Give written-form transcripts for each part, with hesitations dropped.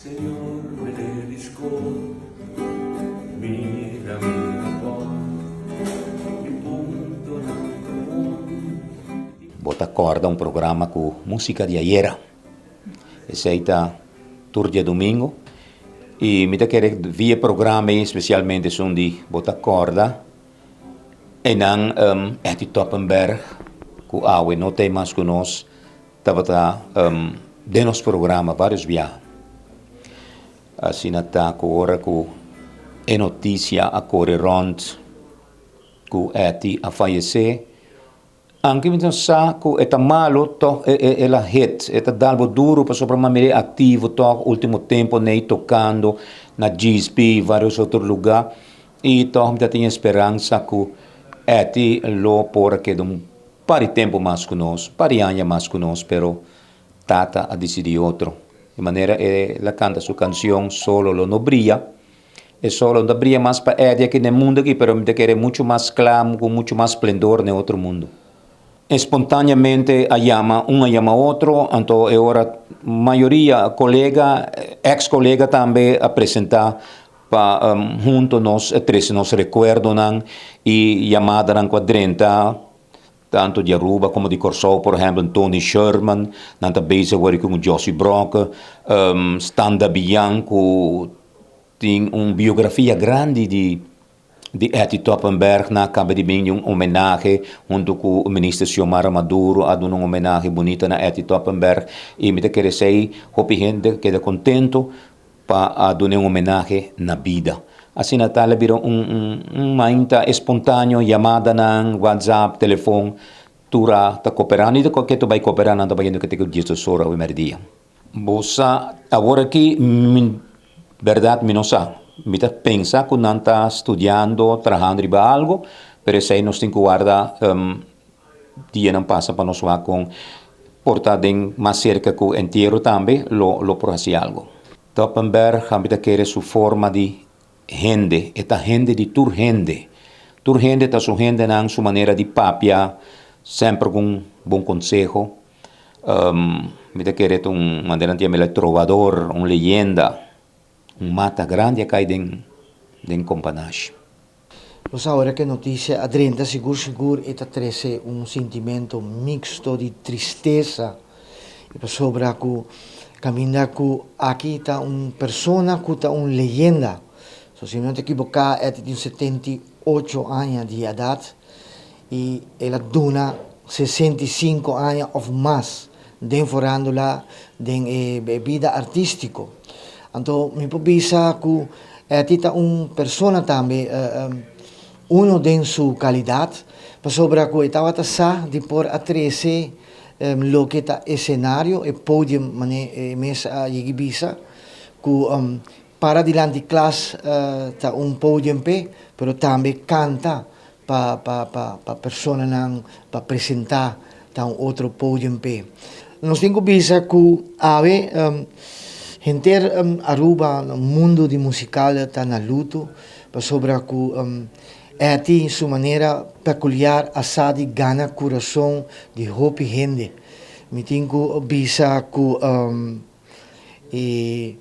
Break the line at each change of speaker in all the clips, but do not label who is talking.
Señor, benedisco, mira, mira, mi punto
Bota corda un programma con musica di ieri. E seita turno domingo. E mi da che via programmi specialmente sono di bota corda. E non Eti Toppenberg, cu awe no temas con nos, tabata de nos programa vários via. Assim nata ku ora ku e notícia a corre rond ku Eti a fallece. Anche mi sa che è malo è la hit, è dalbo duro per sopravvivere attivo to ultimo tempo nei toccando na GSP varios altri lugar e to mi tinha speranza che eti lo por che un pari tempo mais conosco, pari anni mais conosco, però tata a decidir outro. De maneira la canta su canción solo lo no brilla. E solo não brilla mais para ela que no mundo aqui, pero me querer muito mais claro, com muito mais esplendor no outro mundo. Espontaneamente uma llama outro, então é hora maioria colega, ex-colega também apresentar para junto nós três nos recordam e chamada em quadrenta tanto de Aruba como de Corsou, por exemplo, Tony Sherman, nanta bezig com Josie Brock, Standa Bianco, tem biografia grande de Eti Toppenberg na acaba de bem homenagem junto com o ministro Xiomara Maduro a uma homenagem bonita na Eti Toppenberg e me querer sei hope gente queda contento para dar uma homenagem na vida. Assim Natália virou uma inta espontâneo chamada na WhatsApp, telefone, tura tá cooperando e que tu vai cooperar não tá bem que te que dia sora o merdia. Bossa agora aqui verdade me não sabe. Mi pensa che non sta studiando, trabajando riba algo, per se non sti guarda dia non passa per nos con portare más cerca che entero tambe lo por así algo. Toppenberg habita che su forma di gente, esta gente di tur gente. Tur gente ta su gente nan su maniera di papia, sempre con buon consejo. Mi da che un manera di trovador, un leyenda. Mata grande a cai den companasci.
Lo sa ora che notizia a 30 sicuro e ta trese un sentimento mixto di tristezza e per sopra cu cammina cu aquí ta un persona cu ta un leyenda. So se non ti equivoca è di 78 anni di età e la dona 65 anni of más den forándola den vida artístico. Então, mi pensa que é tita persona também, uno de sua qualidade, para sobre que estava sa de por atrese lo que está escenario e podium mane mesa yigibisa que para dilante classe tá podium pe, pero também canta para persona nan para apresentar tá outro podium pe. Nós temos bisa que ave Gente Aruba, no mundo di musicale sta na luto, per sopra che in sua maniera peculiar assadi gana coração di hopi gente. Mi tengo bisa che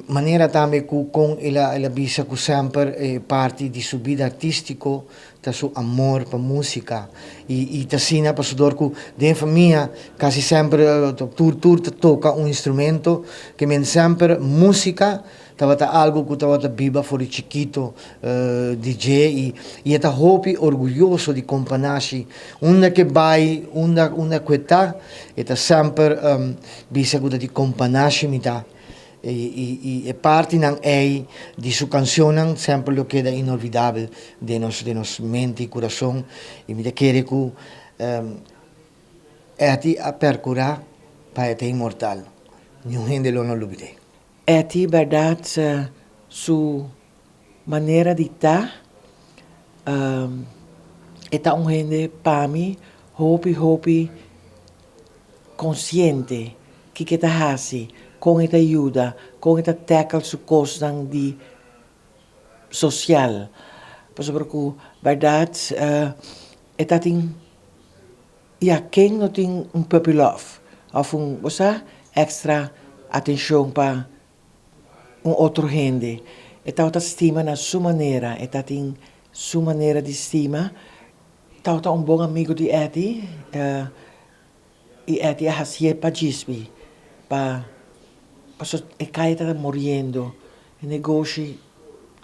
maniera também con ela bisa che sempre parte di sua vita artistico, ta su amor per musica e ta sina per sudor che den famiglia quasi sempre tur tocca un strumento che men sempre musica tavata algo che tavata biba fuori chiquito DJ e ta hopi orgoglioso di companasci una che vai una quetà e ta sempre bisa che di companasci mita e parte di sua canzone sempre lo che è inolvidabile de nos mente e coração e mi chiede che è a percurar para te immortal niente lo non lo vede
è ti verdad su maniera di ta e ta un gente para mi hopi consciente che ta hasi com esta ajuda, com esta tackle su cosas de social. Por porque verdade, esta tem quem não tem popular of você extra atenção para um outro gente. Então, a estima na sua maneira, e tem sua maneira de estima. Então, um bom amigo de Eti, e Eti é assim para Gisby, para e cai está morrendo, e negócio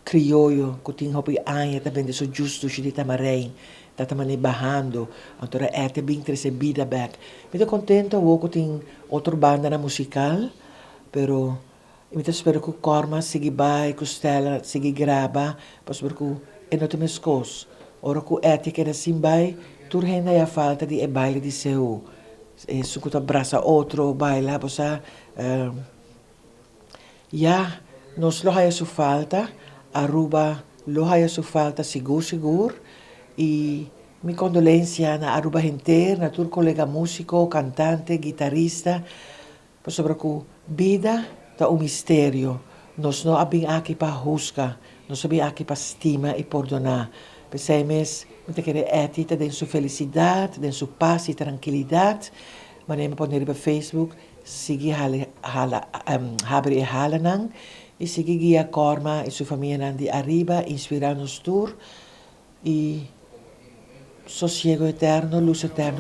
criollo, que tem hobby anha também, isso justo, se está marém, está também barrando, então Eti bem recebida back. Me estou contente, eu tenho outra banda na musical, pero eu espero que o Corma siga vai, que o Stella siga grava, pois porque é não tem mais coisas. Ora que o Eti que era assim vai, tudo ainda é a falta de baile de seu. Se que abraça outro, baila, posa, ja, nós lo haya su falta, Aruba lo haya su falta, seguro, e mi condolencia na Aruba inteira, na tur colega músico, cantante, guitarrista, sobre que vida é um mistério. Nós não abim aqui para rusca, nós abim aqui para estima e perdonar. Pensamos, muita querer ética de sua felicidade, de sua paz e tranquilidade. Mas nem pode ir para Facebook, seguir Habre e Halanan, e seguir Guia Corma e sua família de arriba, inspirar-nos tour, e sossego eterno, luz a pé.